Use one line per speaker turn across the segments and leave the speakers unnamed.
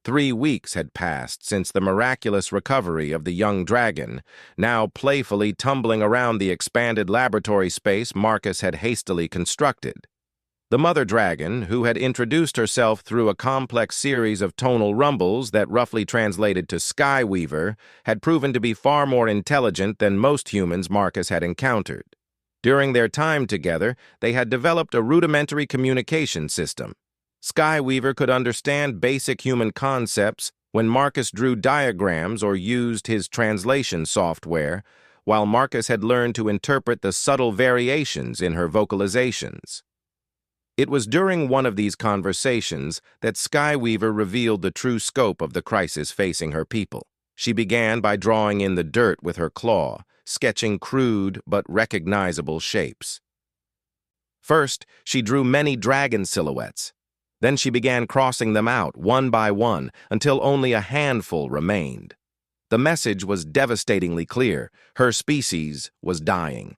3 weeks had passed since the miraculous recovery of the young dragon, now playfully tumbling around the expanded laboratory space Marcus had hastily constructed. The mother dragon, who had introduced herself through a complex series of tonal rumbles that roughly translated to Skyweaver, had proven to be far more intelligent than most humans Marcus had encountered. During their time together, they had developed a rudimentary communication system. Skyweaver could understand basic human concepts when Marcus drew diagrams or used his translation software, while Marcus had learned to interpret the subtle variations in her vocalizations. It was during one of these conversations that Skyweaver revealed the true scope of the crisis facing her people. She began by drawing in the dirt with her claw, sketching crude but recognizable shapes. First, she drew many dragon silhouettes. Then she began crossing them out one by one until only a handful remained. The message was devastatingly clear: her species was dying.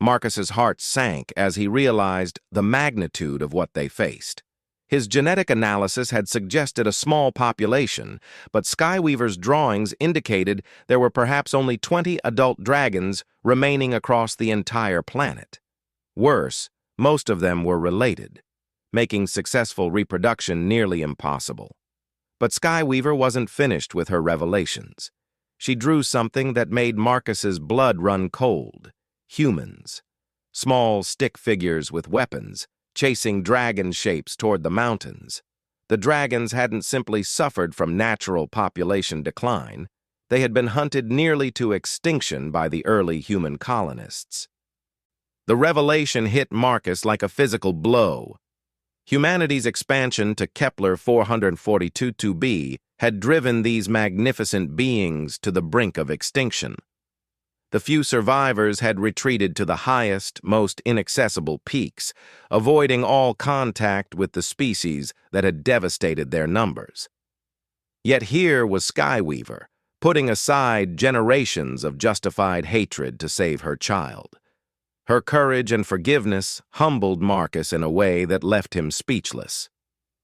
Marcus's heart sank as he realized the magnitude of what they faced. His genetic analysis had suggested a small population, but Skyweaver's drawings indicated there were perhaps only 20 adult dragons remaining across the entire planet. Worse, most of them were related, making successful reproduction nearly impossible. But Skyweaver wasn't finished with her revelations. She drew something that made Marcus's blood run cold: humans. Small stick figures with weapons, chasing dragon shapes toward the mountains. The dragons hadn't simply suffered from natural population decline. They had been hunted nearly to extinction by the early human colonists. The revelation hit Marcus like a physical blow. Humanity's expansion to Kepler 442b had driven these magnificent beings to the brink of extinction. The few survivors had retreated to the highest, most inaccessible peaks, avoiding all contact with the species that had devastated their numbers. Yet here was Skyweaver, putting aside generations of justified hatred to save her child. Her courage and forgiveness humbled Marcus in a way that left him speechless.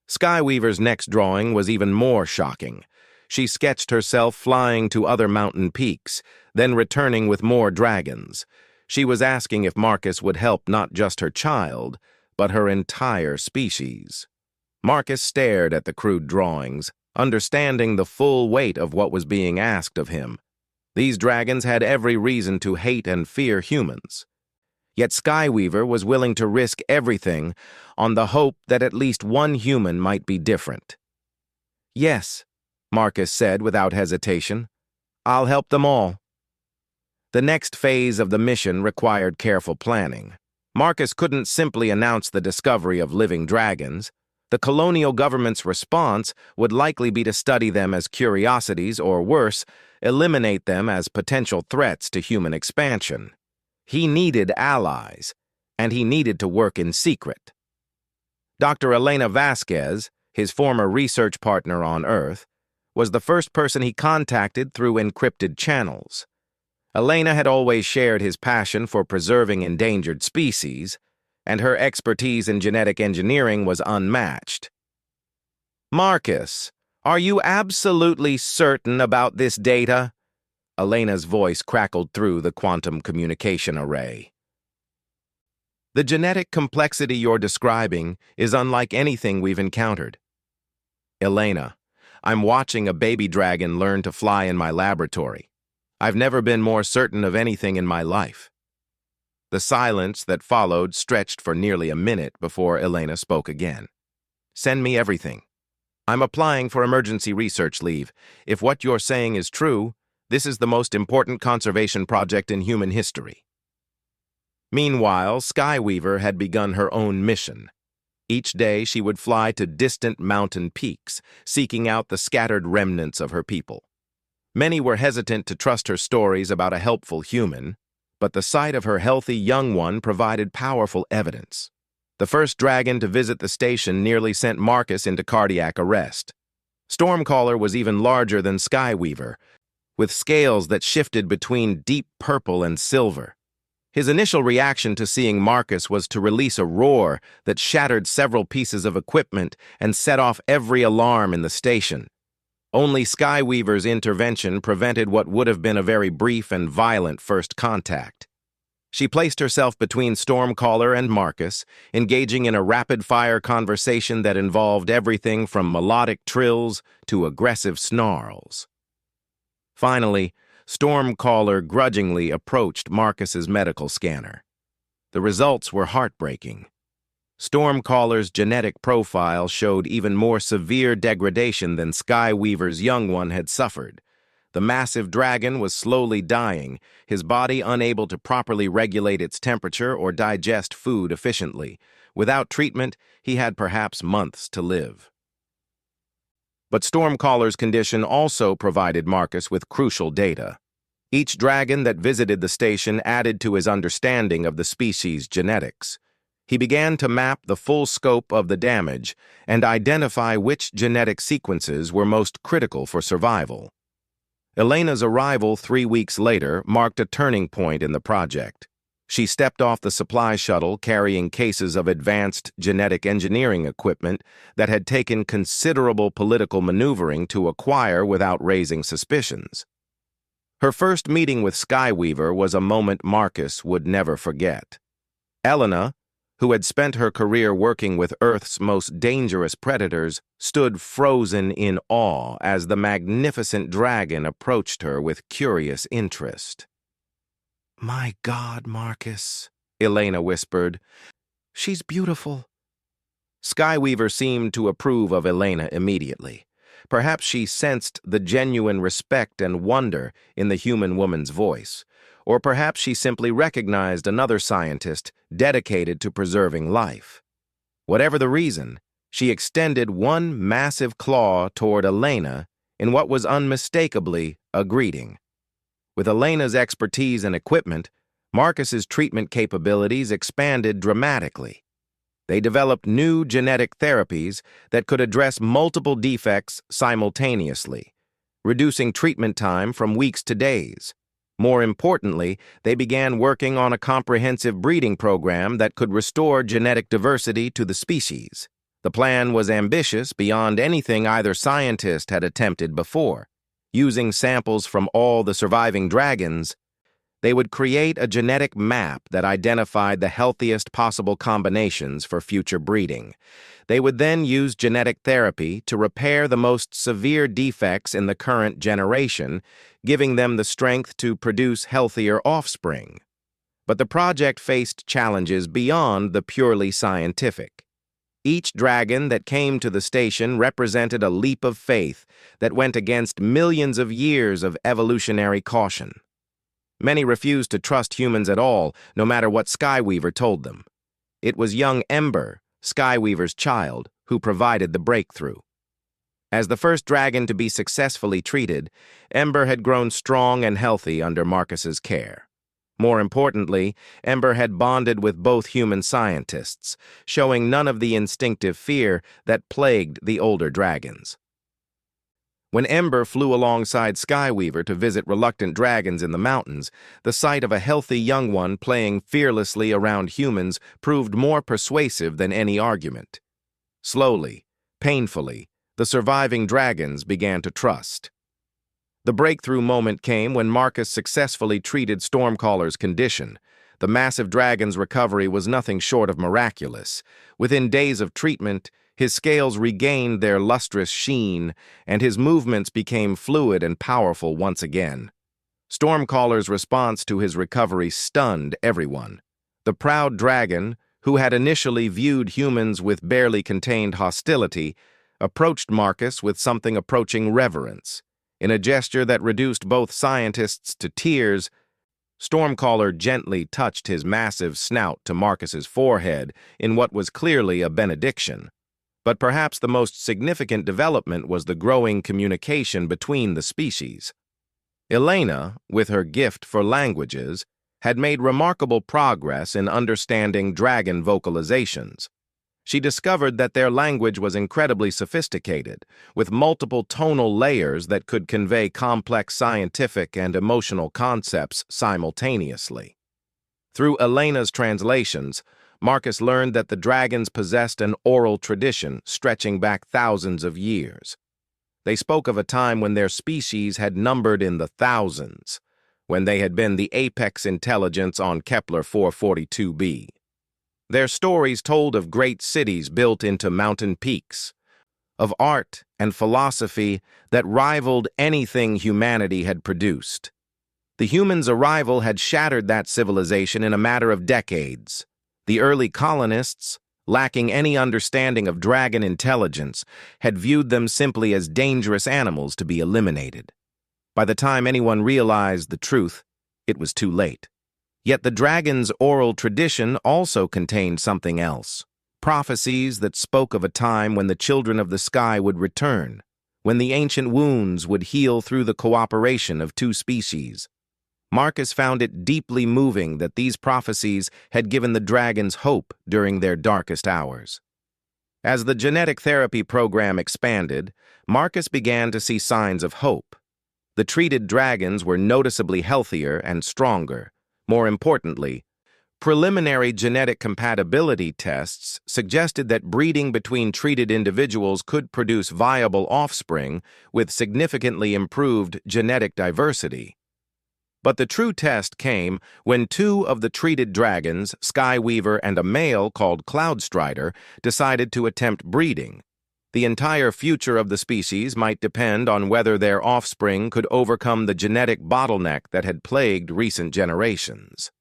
Skyweaver's next drawing was even more shocking. She sketched herself flying to other mountain peaks, then returning with more dragons. She was asking if Marcus would help not just her child, but her entire species. Marcus stared at the crude drawings, understanding the full weight of what was being asked of him. These dragons had every reason to hate and fear humans. Yet Skyweaver was willing to risk everything on the hope that at least one human might be different. "Yes," Marcus said without hesitation. "I'll help them all." The next phase of the mission required careful planning. Marcus couldn't simply announce the discovery of living dragons. The colonial government's response would likely be to study them as curiosities or, worse, eliminate them as potential threats to human expansion. He needed allies, and he needed to work in secret. Dr. Elena Vasquez, his former research partner on Earth, was the first person he contacted through encrypted channels. Elena had always shared his passion for preserving endangered species, and her expertise in genetic engineering was unmatched. "Marcus, are you absolutely certain about this data?" Elena's voice crackled through the quantum communication array. "The genetic complexity you're describing is unlike anything we've encountered. Elena, I'm watching a baby dragon learn to fly in my laboratory. I've never been more certain of anything in my life." The silence that followed stretched for nearly a minute before Elena spoke again. "Send me everything. I'm applying for emergency research leave. If what you're saying is true, this is the most important conservation project in human history." Meanwhile, Skyweaver had begun her own mission. Each day she would fly to distant mountain peaks, seeking out the scattered remnants of her people. Many were hesitant to trust her stories about a helpful human, but the sight of her healthy young one provided powerful evidence. The first dragon to visit the station nearly sent Marcus into cardiac arrest. Stormcaller was even larger than Skyweaver, with scales that shifted between deep purple and silver. His initial reaction to seeing Marcus was to release a roar that shattered several pieces of equipment and set off every alarm in the station. Only Skyweaver's intervention prevented what would have been a very brief and violent first contact. She placed herself between Stormcaller and Marcus, engaging in a rapid-fire conversation that involved everything from melodic trills to aggressive snarls. Finally, Stormcaller grudgingly approached Marcus's medical scanner. The results were heartbreaking. Stormcaller's genetic profile showed even more severe degradation than Skyweaver's young one had suffered. The massive dragon was slowly dying, his body unable to properly regulate its temperature or digest food efficiently. Without treatment, he had perhaps months to live. But Stormcaller's condition also provided Marcus with crucial data. Each dragon that visited the station added to his understanding of the species' genetics. He began to map the full scope of the damage and identify which genetic sequences were most critical for survival. Elena's arrival 3 weeks later marked a turning point in the project. She stepped off the supply shuttle carrying cases of advanced genetic engineering equipment that had taken considerable political maneuvering to acquire without raising suspicions. Her first meeting with Skyweaver was a moment Marcus would never forget. Elena, who had spent her career working with Earth's most dangerous predators, stood frozen in awe as the magnificent dragon approached her with curious interest. "My God, Marcus," Elena whispered. "She's beautiful." Skyweaver seemed to approve of Elena immediately. Perhaps she sensed the genuine respect and wonder in the human woman's voice, or perhaps she simply recognized another scientist dedicated to preserving life. Whatever the reason, she extended one massive claw toward Elena in what was unmistakably a greeting. With Elena's expertise and equipment, Marcus's treatment capabilities expanded dramatically. They developed new genetic therapies that could address multiple defects simultaneously, reducing treatment time from weeks to days. More importantly, they began working on a comprehensive breeding program that could restore genetic diversity to the species. The plan was ambitious beyond anything either scientist had attempted before. Using samples from all the surviving dragons, they would create a genetic map that identified the healthiest possible combinations for future breeding. They would then use genetic therapy to repair the most severe defects in the current generation, giving them the strength to produce healthier offspring. But the project faced challenges beyond the purely scientific. Each dragon that came to the station represented a leap of faith that went against millions of years of evolutionary caution. Many refused to trust humans at all, no matter what Skyweaver told them. It was young Ember, Skyweaver's child, who provided the breakthrough. As the first dragon to be successfully treated, Ember had grown strong and healthy under Marcus's care. More importantly, Ember had bonded with both human scientists, showing none of the instinctive fear that plagued the older dragons. When Ember flew alongside Skyweaver to visit reluctant dragons in the mountains, the sight of a healthy young one playing fearlessly around humans proved more persuasive than any argument. Slowly, painfully, the surviving dragons began to trust. The breakthrough moment came when Marcus successfully treated Stormcaller's condition. The massive dragon's recovery was nothing short of miraculous. Within days of treatment, his scales regained their lustrous sheen, and his movements became fluid and powerful once again. Stormcaller's response to his recovery stunned everyone. The proud dragon, who had initially viewed humans with barely contained hostility, approached Marcus with something approaching reverence. In a gesture that reduced both scientists to tears, Stormcaller gently touched his massive snout to Marcus's forehead in what was clearly a benediction. But perhaps the most significant development was the growing communication between the species. Elena, with her gift for languages, had made remarkable progress in understanding dragon vocalizations. She discovered that their language was incredibly sophisticated, with multiple tonal layers that could convey complex scientific and emotional concepts simultaneously. Through Elena's translations, Marcus learned that the dragons possessed an oral tradition stretching back thousands of years. They spoke of a time when their species had numbered in the thousands, when they had been the apex intelligence on Kepler 442b. Their stories told of great cities built into mountain peaks, of art and philosophy that rivaled anything humanity had produced. The humans' arrival had shattered that civilization in a matter of decades. The early colonists, lacking any understanding of dragon intelligence, had viewed them simply as dangerous animals to be eliminated. By the time anyone realized the truth, it was too late. Yet the dragon's oral tradition also contained something else. Prophecies that spoke of a time when the children of the sky would return, when the ancient wounds would heal through the cooperation of two species. Marcus found it deeply moving that these prophecies had given the dragons hope during their darkest hours. As the genetic therapy program expanded, Marcus began to see signs of hope. The treated dragons were noticeably healthier and stronger. More importantly, preliminary genetic compatibility tests suggested that breeding between treated individuals could produce viable offspring with significantly improved genetic diversity. But the true test came when two of the treated dragons, Skyweaver and a male called Cloudstrider, decided to attempt breeding. The entire future of the species might depend on whether their offspring could overcome the genetic bottleneck that had plagued recent generations.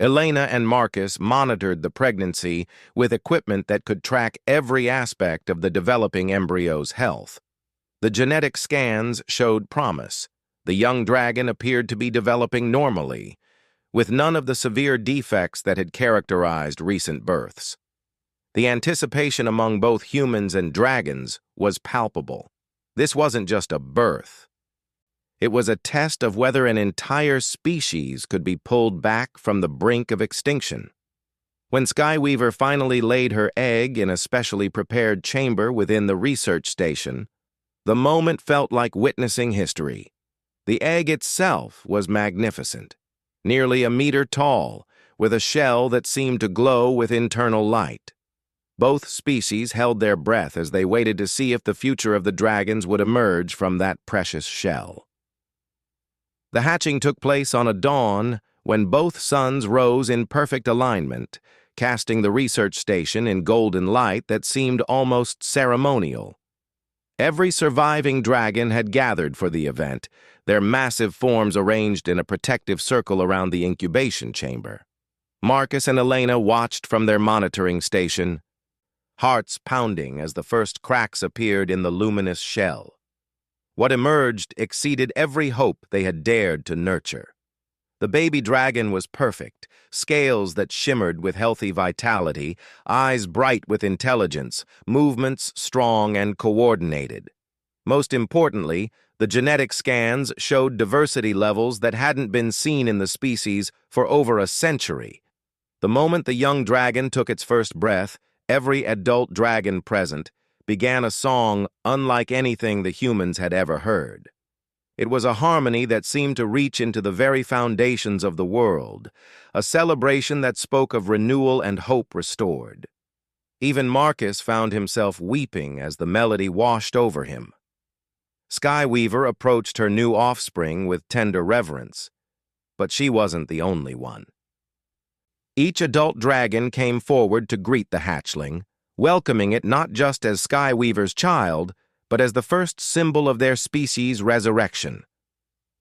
Elena and Marcus monitored the pregnancy with equipment that could track every aspect of the developing embryo's health. The genetic scans showed promise. The young dragon appeared to be developing normally, with none of the severe defects that had characterized recent births. The anticipation among both humans and dragons was palpable. This wasn't just a birth. It was a test of whether an entire species could be pulled back from the brink of extinction. When Skyweaver finally laid her egg in a specially prepared chamber within the research station, the moment felt like witnessing history. The egg itself was magnificent, nearly a meter tall, with a shell that seemed to glow with internal light. Both species held their breath as they waited to see if the future of the dragons would emerge from that precious shell. The hatching took place on a dawn when both suns rose in perfect alignment, casting the research station in golden light that seemed almost ceremonial. Every surviving dragon had gathered for the event, their massive forms arranged in a protective circle around the incubation chamber. Marcus and Elena watched from their monitoring station, hearts pounding as the first cracks appeared in the luminous shell. What emerged exceeded every hope they had dared to nurture. The baby dragon was perfect, scales that shimmered with healthy vitality, eyes bright with intelligence, movements strong and coordinated. Most importantly, the genetic scans showed diversity levels that hadn't been seen in the species for over a century. The moment the young dragon took its first breath, every adult dragon present began a song unlike anything the humans had ever heard. It was a harmony that seemed to reach into the very foundations of the world, a celebration that spoke of renewal and hope restored. Even Marcus found himself weeping as the melody washed over him. Skyweaver approached her new offspring with tender reverence, but she wasn't the only one. Each adult dragon came forward to greet the hatchling, welcoming it not just as Skyweaver's child, but as the first symbol of their species' resurrection.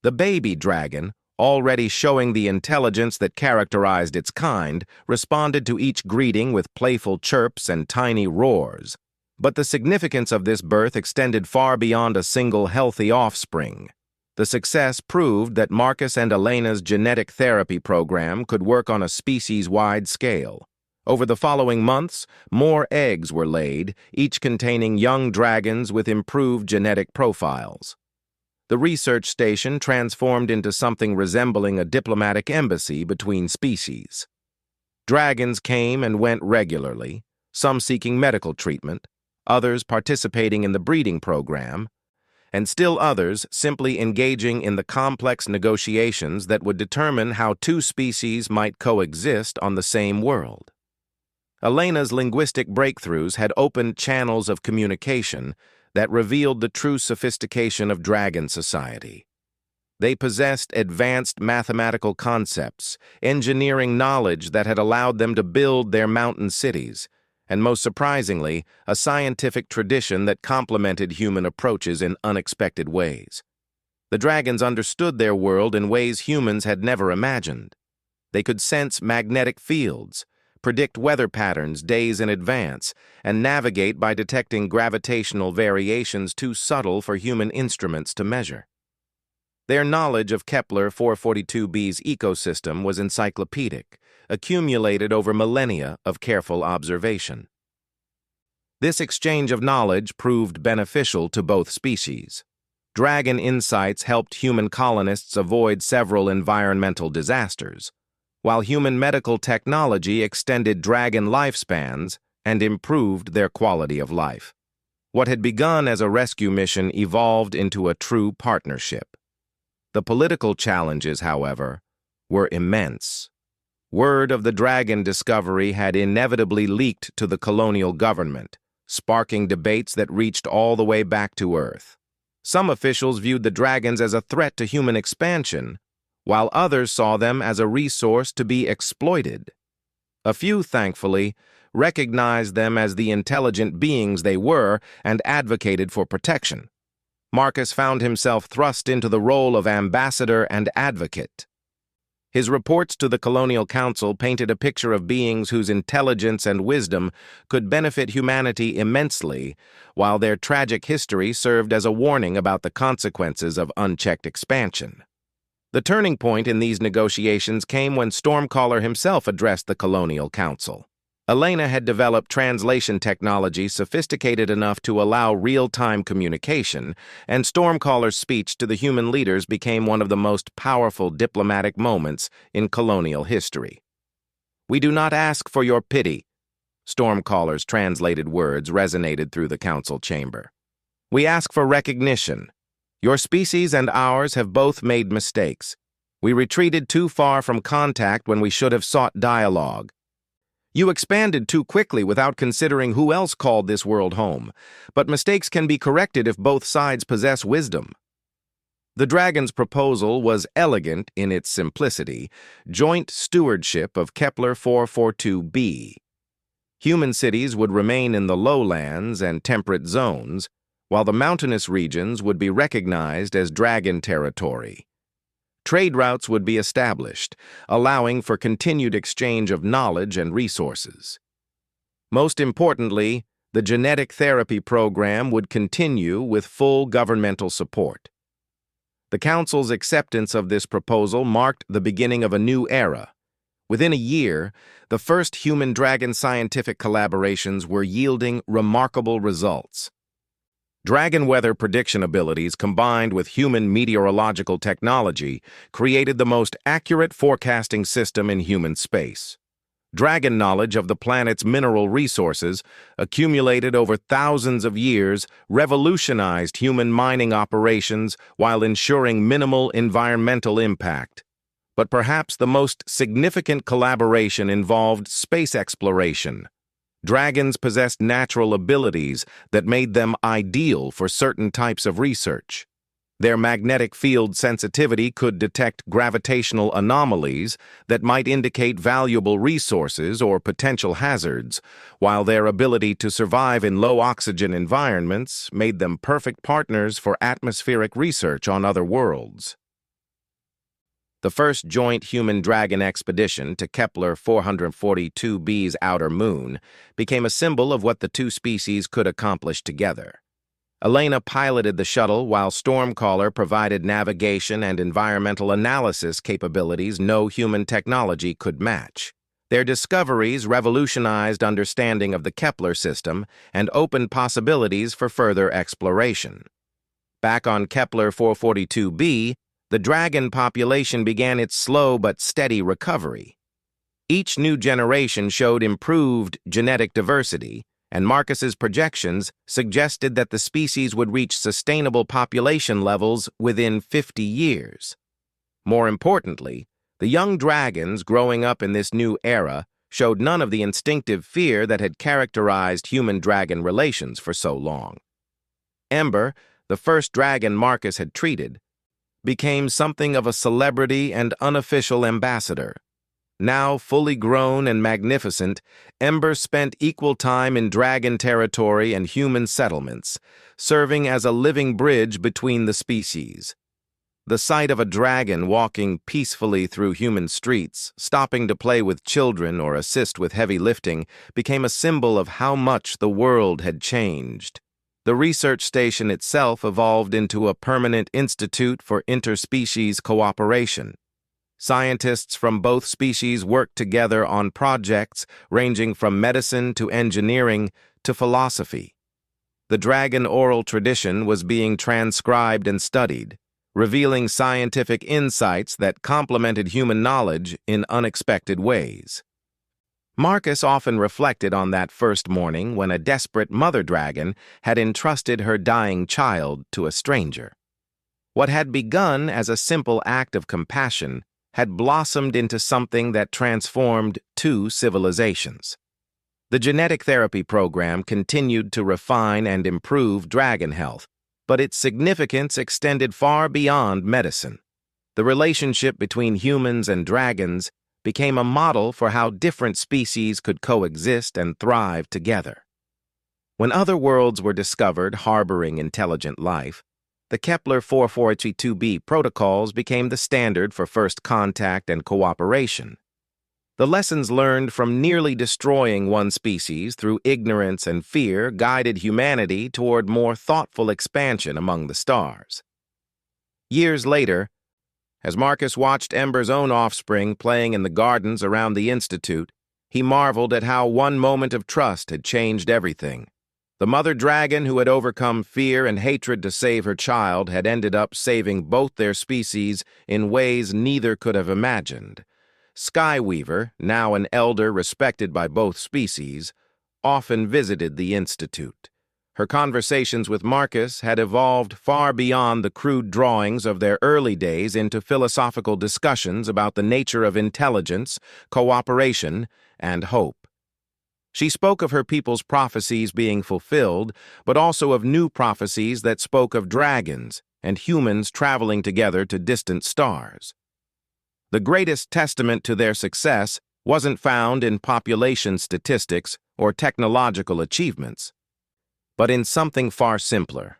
The baby dragon, already showing the intelligence that characterized its kind, responded to each greeting with playful chirps and tiny roars. But the significance of this birth extended far beyond a single healthy offspring. The success proved that Marcus and Elena's genetic therapy program could work on a species-wide scale. Over the following months, more eggs were laid, each containing young dragons with improved genetic profiles. The research station transformed into something resembling a diplomatic embassy between species. Dragons came and went regularly, some seeking medical treatment, others participating in the breeding program, and still others simply engaging in the complex negotiations that would determine how two species might coexist on the same world. Elena's linguistic breakthroughs had opened channels of communication that revealed the true sophistication of dragon society. They possessed advanced mathematical concepts, engineering knowledge that had allowed them to build their mountain cities, and most surprisingly, a scientific tradition that complemented human approaches in unexpected ways. The dragons understood their world in ways humans had never imagined. They could sense magnetic fields, predict weather patterns days in advance, and navigate by detecting gravitational variations too subtle for human instruments to measure. Their knowledge of Kepler 442b's ecosystem was encyclopedic, accumulated over millennia of careful observation. This exchange of knowledge proved beneficial to both species. Dragon insights helped human colonists avoid several environmental disasters, while human medical technology extended dragon lifespans and improved their quality of life. What had begun as a rescue mission evolved into a true partnership. The political challenges, however, were immense. Word of the dragon discovery had inevitably leaked to the colonial government, sparking debates that reached all the way back to Earth. Some officials viewed the dragons as a threat to human expansion, while others saw them as a resource to be exploited. A few, thankfully, recognized them as the intelligent beings they were and advocated for protection. Marcus found himself thrust into the role of ambassador and advocate. His reports to the Colonial Council painted a picture of beings whose intelligence and wisdom could benefit humanity immensely, while their tragic history served as a warning about the consequences of unchecked expansion. The turning point in these negotiations came when Stormcaller himself addressed the Colonial Council. Elena had developed translation technology sophisticated enough to allow real-time communication, and Stormcaller's speech to the human leaders became one of the most powerful diplomatic moments in colonial history. "We do not ask for your pity," Stormcaller's translated words resonated through the council chamber. "We ask for recognition. Your species and ours have both made mistakes. We retreated too far from contact when we should have sought dialogue. You expanded too quickly without considering who else called this world home, but mistakes can be corrected if both sides possess wisdom." The dragon's proposal was elegant in its simplicity: joint stewardship of Kepler 442b. Human cities would remain in the lowlands and temperate zones, while the mountainous regions would be recognized as dragon territory. Trade routes would be established, allowing for continued exchange of knowledge and resources. Most importantly, the genetic therapy program would continue with full governmental support. The Council's acceptance of this proposal marked the beginning of a new era. Within a year, the first human-dragon scientific collaborations were yielding remarkable results. Dragon weather prediction abilities combined with human meteorological technology created the most accurate forecasting system in human space. Dragon knowledge of the planet's mineral resources, accumulated over thousands of years, revolutionized human mining operations while ensuring minimal environmental impact. But perhaps the most significant collaboration involved space exploration. Dragons possessed natural abilities that made them ideal for certain types of research. Their magnetic field sensitivity could detect gravitational anomalies that might indicate valuable resources or potential hazards, while their ability to survive in low-oxygen environments made them perfect partners for atmospheric research on other worlds. The first joint human-dragon expedition to Kepler 442b's outer moon became a symbol of what the two species could accomplish together. Elena piloted the shuttle while Stormcaller provided navigation and environmental analysis capabilities no human technology could match. Their discoveries revolutionized understanding of the Kepler system and opened possibilities for further exploration. Back on Kepler 442b, the dragon population began its slow but steady recovery. Each new generation showed improved genetic diversity, and Marcus's projections suggested that the species would reach sustainable population levels within 50 years. More importantly, the young dragons growing up in this new era showed none of the instinctive fear that had characterized human-dragon relations for so long. Ember, the first dragon Marcus had treated, became something of a celebrity and unofficial ambassador. Now fully grown and magnificent, Ember spent equal time in dragon territory and human settlements, serving as a living bridge between the species. The sight of a dragon walking peacefully through human streets, stopping to play with children or assist with heavy lifting, became a symbol of how much the world had changed. The research station itself evolved into a permanent institute for interspecies cooperation. Scientists from both species worked together on projects ranging from medicine to engineering to philosophy. The dragon oral tradition was being transcribed and studied, revealing scientific insights that complemented human knowledge in unexpected ways. Marcus often reflected on that first morning when a desperate mother dragon had entrusted her dying child to a stranger. What had begun as a simple act of compassion had blossomed into something that transformed two civilizations. The genetic therapy program continued to refine and improve dragon health, but its significance extended far beyond medicine. The relationship between humans and dragons became a model for how different species could coexist and thrive together. When other worlds were discovered harboring intelligent life, the Kepler 442b protocols became the standard for first contact and cooperation. The lessons learned from nearly destroying one species through ignorance and fear guided humanity toward more thoughtful expansion among the stars. Years later, as Marcus watched Ember's own offspring playing in the gardens around the Institute, he marveled at how one moment of trust had changed everything. The mother dragon who had overcome fear and hatred to save her child had ended up saving both their species in ways neither could have imagined. Skyweaver, now an elder respected by both species, often visited the Institute. Her conversations with Marcus had evolved far beyond the crude drawings of their early days into philosophical discussions about the nature of intelligence, cooperation, and hope. She spoke of her people's prophecies being fulfilled, but also of new prophecies that spoke of dragons and humans traveling together to distant stars. The greatest testament to their success wasn't found in population statistics or technological achievements, but in something far simpler: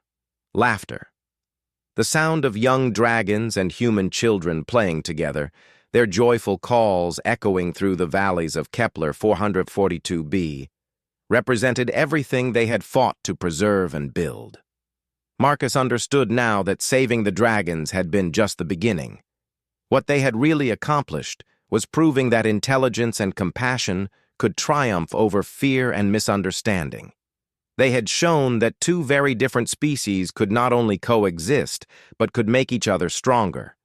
laughter. The sound of young dragons and human children playing together, their joyful calls echoing through the valleys of Kepler 442b, represented everything they had fought to preserve and build. Marcus understood now that saving the dragons had been just the beginning. What they had really accomplished was proving that intelligence and compassion could triumph over fear and misunderstanding. They had shown that two very different species could not only coexist, but could make each other stronger.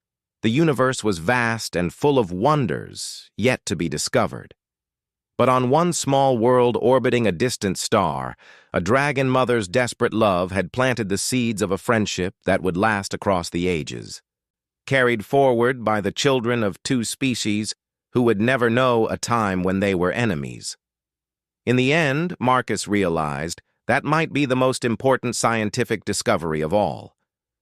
The universe was vast and full of wonders yet to be discovered. But on one small world orbiting a distant star, a dragon mother's desperate love had planted the seeds of a friendship that would last across the ages. Carried forward by the children of two species who would never know a time when they were enemies. In the end, Marcus realized that might be the most important scientific discovery of all: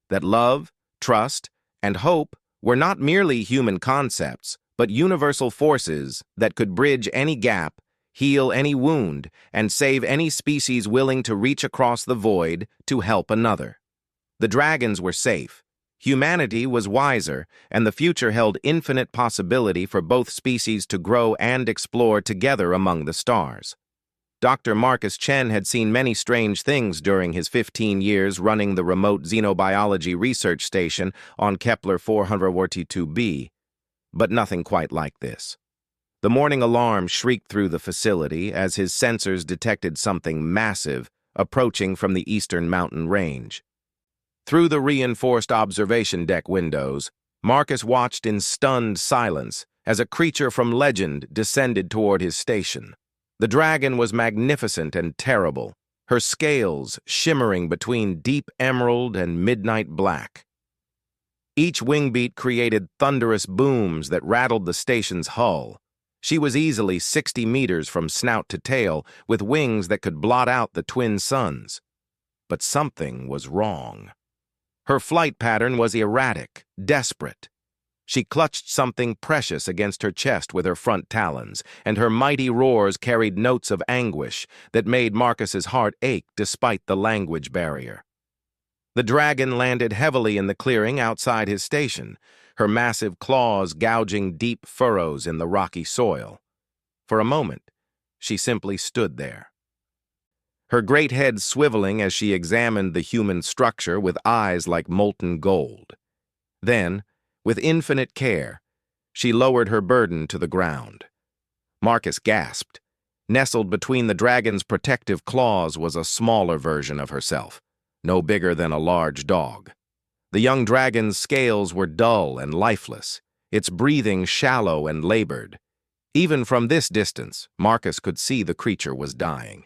that love, trust, and hope were not merely human concepts, but universal forces that could bridge any gap, heal any wound, and save any species willing to reach across the void to help another. The dragons were safe, humanity was wiser, and the future held infinite possibility for both species to grow and explore together among the stars. Dr. Marcus Chen had seen many strange things during his 15 years running the remote xenobiology research station on Kepler 442b, but nothing quite like this. The morning alarm shrieked through the facility as his sensors detected something massive approaching from the eastern mountain range. Through the reinforced observation deck windows, Marcus watched in stunned silence as a creature from legend descended toward his station. The dragon was magnificent and terrible, her scales shimmering between deep emerald and midnight black. Each wing beat created thunderous booms that rattled the station's hull. She was easily 60 meters from snout to tail, with wings that could blot out the twin suns. But something was wrong. Her flight pattern was erratic, desperate. She clutched something precious against her chest with her front talons, and her mighty roars carried notes of anguish that made Marcus's heart ache despite the language barrier. The dragon landed heavily in the clearing outside his station, her massive claws gouging deep furrows in the rocky soil. For a moment, she simply stood there, her great head swiveling as she examined the human structure with eyes like molten gold. Then, with infinite care, she lowered her burden to the ground. Marcus gasped. Nestled between the dragon's protective claws was a smaller version of herself, no bigger than a large dog. The young dragon's scales were dull and lifeless, its breathing shallow and labored. Even from this distance, Marcus could see the creature was dying.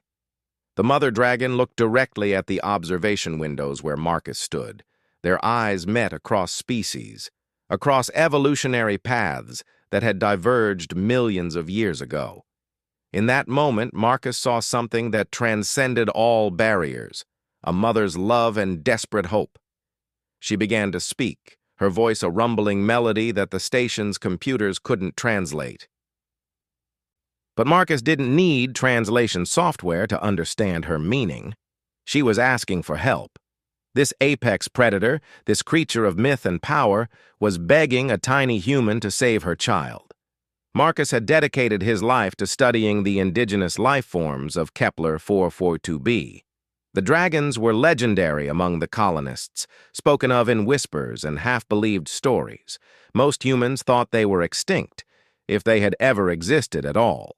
The mother dragon looked directly at the observation windows where Marcus stood. Their eyes met across species, across evolutionary paths that had diverged millions of years ago. In that moment, Marcus saw something that transcended all barriers, a mother's love and desperate hope. She began to speak, her voice a rumbling melody that the station's computers couldn't translate. But Marcus didn't need translation software to understand her meaning. She was asking for help. This apex predator, this creature of myth and power, was begging a tiny human to save her child. Marcus had dedicated his life to studying the indigenous life forms of Kepler 442b. The dragons were legendary among the colonists, spoken of in whispers and half-believed stories. Most humans thought they were extinct, if they had ever existed at all.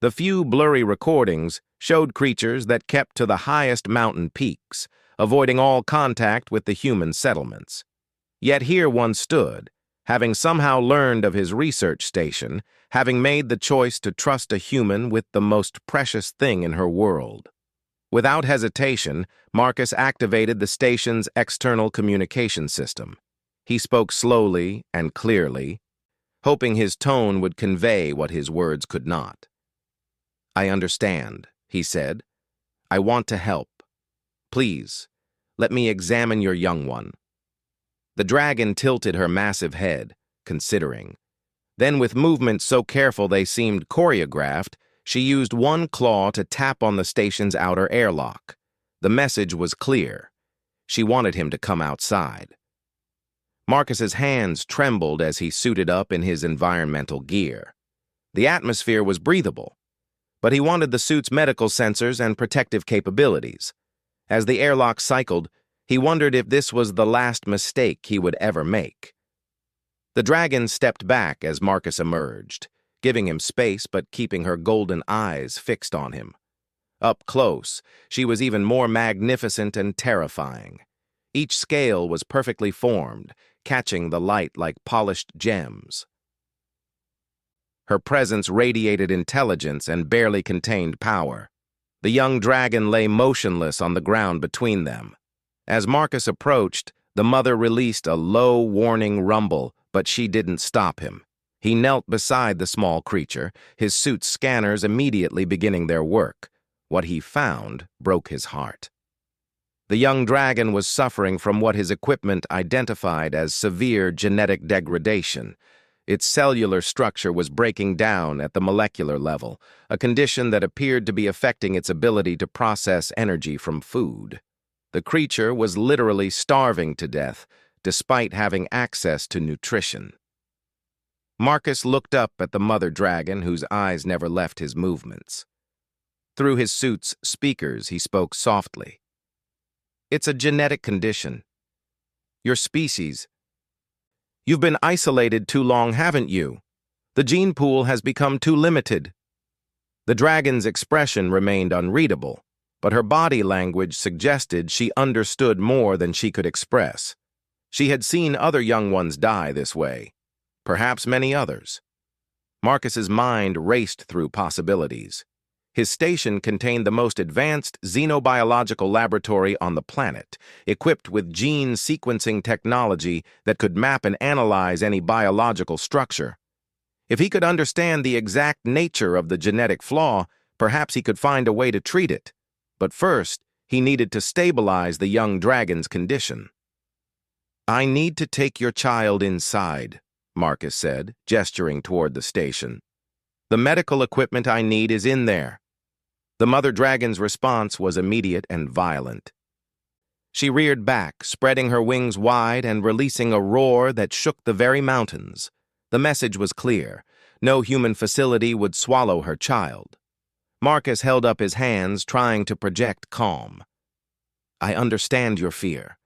The few blurry recordings showed creatures that kept to the highest mountain peaks, avoiding all contact with the human settlements. Yet here one stood, having somehow learned of his research station, having made the choice to trust a human with the most precious thing in her world. Without hesitation, Marcus activated the station's external communication system. He spoke slowly and clearly, hoping his tone would convey what his words could not. "I understand," he said. "I want to help. Please, let me examine your young one." The dragon tilted her massive head, considering. Then, with movements so careful they seemed choreographed, she used one claw to tap on the station's outer airlock. The message was clear. She wanted him to come outside. Marcus's hands trembled as he suited up in his environmental gear. The atmosphere was breathable, but he wanted the suit's medical sensors and protective capabilities. As the airlock cycled, he wondered if this was the last mistake he would ever make. The dragon stepped back as Marcus emerged, giving him space but keeping her golden eyes fixed on him. Up close, she was even more magnificent and terrifying. Each scale was perfectly formed, catching the light like polished gems. Her presence radiated intelligence and barely contained power. The young dragon lay motionless on the ground between them. As Marcus approached, the mother released a low, warning rumble, but she didn't stop him. He knelt beside the small creature, his suit's scanners immediately beginning their work. What he found broke his heart. The young dragon was suffering from what his equipment identified as severe genetic degradation. Its cellular structure was breaking down at the molecular level, a condition that appeared to be affecting its ability to process energy from food. The creature was literally starving to death, despite having access to nutrition. Marcus looked up at the mother dragon, whose eyes never left his movements. Through his suit's speakers, he spoke softly. "It's a genetic condition. Your species. You've been isolated too long, haven't you? The gene pool has become too limited." The dragon's expression remained unreadable, but her body language suggested she understood more than she could express. She had seen other young ones die this way, perhaps many others. Marcus's mind raced through possibilities. His station contained the most advanced xenobiological laboratory on the planet, equipped with gene sequencing technology that could map and analyze any biological structure. If he could understand the exact nature of the genetic flaw, perhaps he could find a way to treat it. But first, he needed to stabilize the young dragon's condition. "I need to take your child inside," Marcus said, gesturing toward the station. "The medical equipment I need is in there." The mother dragon's response was immediate and violent. She reared back, spreading her wings wide and releasing a roar that shook the very mountains. The message was clear. No human facility would swallow her child. Marcus held up his hands, trying to project calm. "I understand your fear,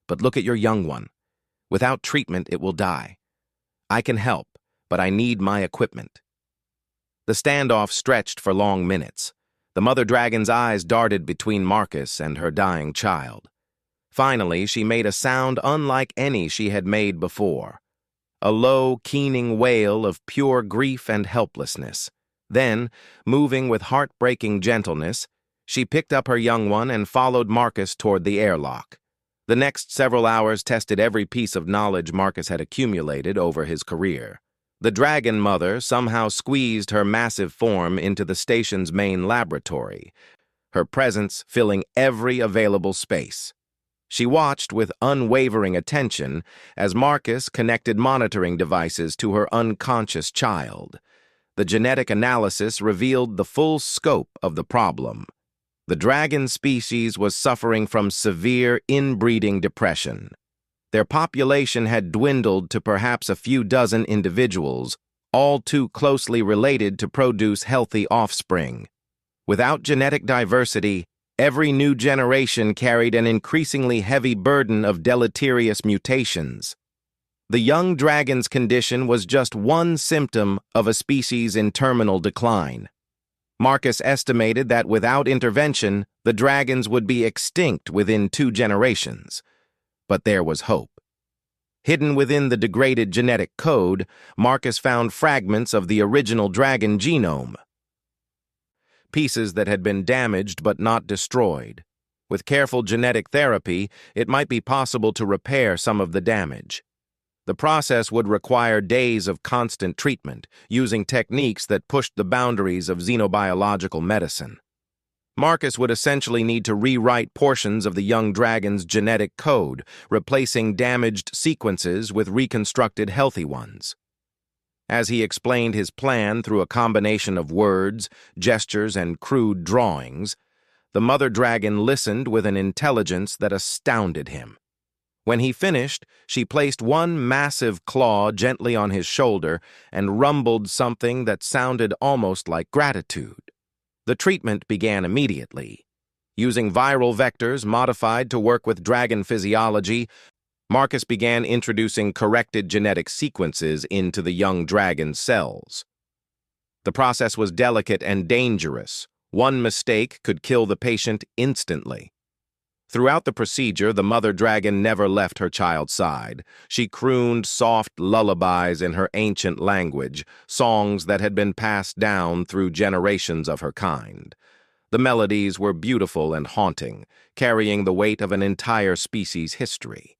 but look at your young one. Without treatment, it will die. I can help, but I need my equipment." The standoff stretched for long minutes. The mother dragon's eyes darted between Marcus and her dying child. Finally, she made a sound unlike any she had made before. A low, keening wail of pure grief and helplessness. Then, moving with heartbreaking gentleness, she picked up her young one and followed Marcus toward the airlock. The next several hours tested every piece of knowledge Marcus had accumulated over his career. The dragon mother somehow squeezed her massive form into the station's main laboratory, her presence filling every available space. She watched with unwavering attention as Marcus connected monitoring devices to her unconscious child. The genetic analysis revealed the full scope of the problem. The dragon species was suffering from severe inbreeding depression. Their population had dwindled to perhaps a few dozen individuals, all too closely related to produce healthy offspring. Without genetic diversity, every new generation carried an increasingly heavy burden of deleterious mutations. The young dragon's condition was just one symptom of a species in terminal decline. Marcus estimated that without intervention, the dragons would be extinct within 2 generations. But there was hope. Hidden within the degraded genetic code, Marcus found fragments of the original dragon genome. Pieces that had been damaged but not destroyed. With careful genetic therapy, it might be possible to repair some of the damage. The process would require days of constant treatment, using techniques that pushed the boundaries of xenobiological medicine. Marcus would essentially need to rewrite portions of the young dragon's genetic code, replacing damaged sequences with reconstructed healthy ones. As he explained his plan through a combination of words, gestures, and crude drawings, the mother dragon listened with an intelligence that astounded him. When he finished, she placed one massive claw gently on his shoulder and rumbled something that sounded almost like gratitude. The treatment began immediately. Using viral vectors modified to work with dragon physiology, Marcus began introducing corrected genetic sequences into the young dragon's cells. The process was delicate and dangerous. One mistake could kill the patient instantly. Throughout the procedure, the mother dragon never left her child's side. She crooned soft lullabies in her ancient language, songs that had been passed down through generations of her kind. The melodies were beautiful and haunting, carrying the weight of an entire species' history.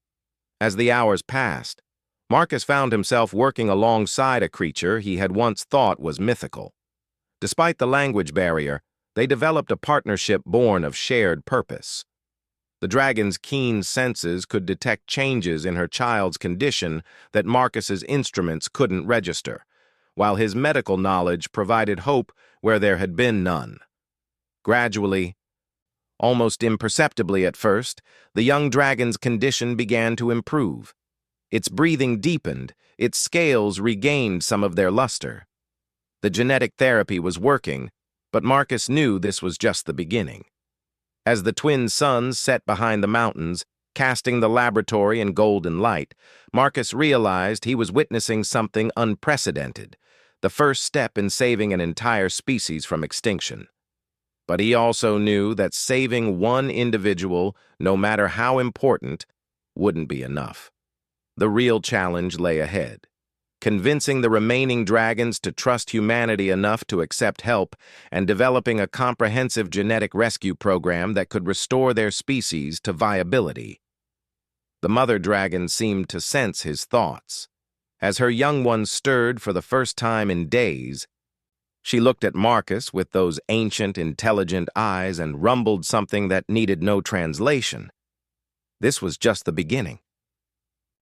As the hours passed, Marcus found himself working alongside a creature he had once thought was mythical. Despite the language barrier, they developed a partnership born of shared purpose. The dragon's keen senses could detect changes in her child's condition that Marcus's instruments couldn't register, while his medical knowledge provided hope where there had been none. Gradually, almost imperceptibly at first, the young dragon's condition began to improve. Its breathing deepened, its scales regained some of their luster. The genetic therapy was working, but Marcus knew this was just the beginning. As the twin suns set behind the mountains, casting the laboratory in golden light, Marcus realized he was witnessing something unprecedented, the first step in saving an entire species from extinction. But he also knew that saving one individual, no matter how important, wouldn't be enough. The real challenge lay ahead. convincing the remaining dragons to trust humanity enough to accept help, and developing a comprehensive genetic rescue program that could restore their species to viability. The mother dragon seemed to sense his thoughts. As her young ones stirred for the first time in days, she looked at Marcus with those ancient, intelligent eyes and rumbled something that needed no translation. This was just the beginning.